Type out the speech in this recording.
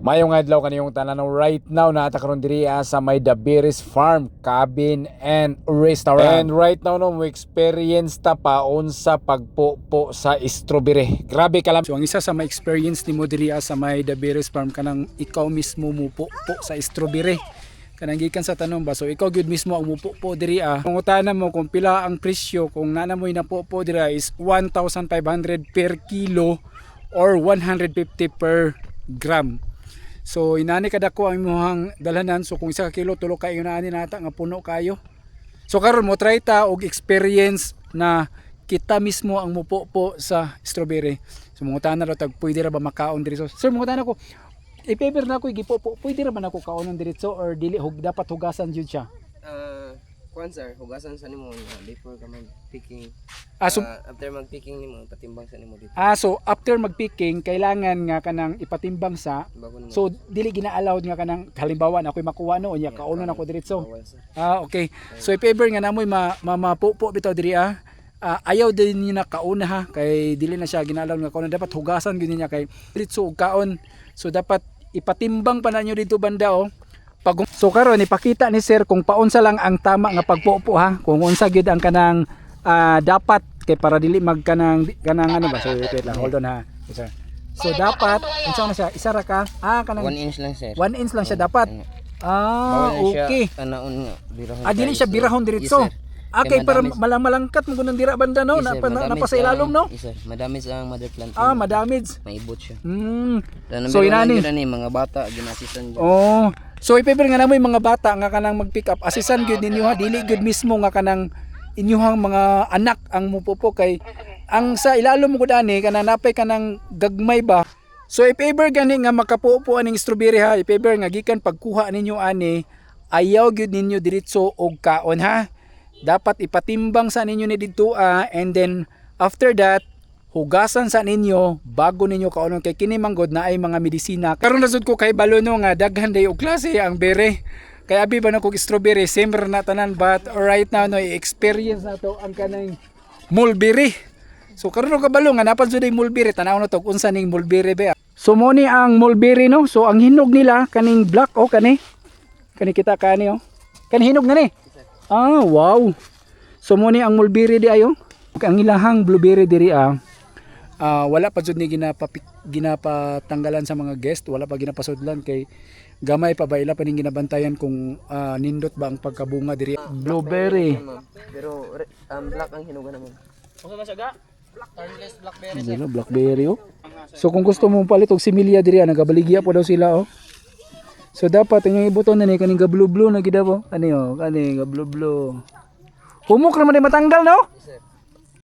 Mayong adlaw kaniyong tanan right now na karon diri sa may Dabiris Farm Cabin and Restaurant. And right now no mo experience ta paon sa pagpupo sa strawberry. Grabe ka lang. So ang isa sa may experience nimo diri sa may Dabiris Farm kanang ikaw mismo mupo sa strawberry. Kanang gikan sa tanong ba, so ikaw gyud mismo ang mupo diri Kung utanan mo kung pila ang presyo, kung nana mo napupo diri is 1,500 per kilo or 150 per gram. So inani kada ko ang imong dalanan, so kung 1 kilo tulo kayo na ani nata nga puno kayo. So karon mo try ta og experience na kita mismo ang mupo sa strawberry. So mungutanan ra tag pwede ra ba makaon diri. So sir mungutanan ko i-paper na ko gipopo, pwede ra ba nako kaonon diretso or dili dapat hugasan jud siya? Kuan sir, hugasan sa nimo before ka mag-picking. So, after mag-picking nimo, patimbang sa nimo dito. So after mag-picking kailangan nga kanang ipatimbang sa. So dili gina-allowed nga kanang halimbawa na ako'y makuha no unya kaonon ako diretso. Okay. So i-paper nga namoy mapupo bitaw diri ayaw din niya na kauna ha kay dili na siya gina-allowed nga kaonon, dapat hugasan gyud niya kay diretso og kaon. So dapat ipatimbang pa na nyo dito banda So karon ipakita ni sir kung paunsa lang ang tama nga pagpupo ha, kung unsa gyud ang kanang dapat kay para dili magkanang ano ba. So wait lang, hold on ha sir. So dapat unsa na siya, isa ra ka kanang 1 inch lang sir. 1 inch lang siya dapat. Okay. Dili siya birahon diretso. Okay, para malangkat mo gunang dira banda no, napasa ilalom no. Yes sir, madamage ang mother plant. Madamage. Maibot siya. So inani mga bata ginasisan. So i-paper nga namoy mga bata nga kanang mag-pick up, asisan gyud ninyo ha, dili gyud mismo nga kanang inyuhang mga anak ang mupupo kay ang sa ilalom mo gud ani kanang napay kanang gagmay ba. So i-paper gani nga makapupo aning strawberry ha, i-paper nga gikan pagkuha ninyo ani ayaw gyud ninyo diretso og kaon ha. Dapat ipatimbang sa ninyo ni didto and then after that hugasan sa ninyo bago ninyo kaonon kay kini manggod na ay mga medisina. Karon nasud ko kay balono nga daghan day og klase ang bere. Kay abi ba na kog strawberry same na tanan, but right now no experience na to ang kanang mulberry. So karon ka balo nga napan sud day mulberry, tanaw na to unsa ning mulberry ba. So mo ni ang mulberry no. So ang hinog nila kaning black kani kita kani Kani hinog na ni. Wow. So mo ni ang mulberry di ayo. Ang ilahang blueberry diri wala pa jud ni ginapatanggalan sa mga guest, wala pa ginapasudlan kay gamay pa ba ila pa ning ginabantayan kung nindot ba ang pagkabunga diri blueberry. Pero black ang hinuga naman. Unsa na siya ga? Blackberry. Blackberry So kung gusto mo palit og similya diri nagabaligya po daw sila So dapat ang ibuton na ni kaning ga blue na gid kani kani ga blue. Humok ra man matanggal no?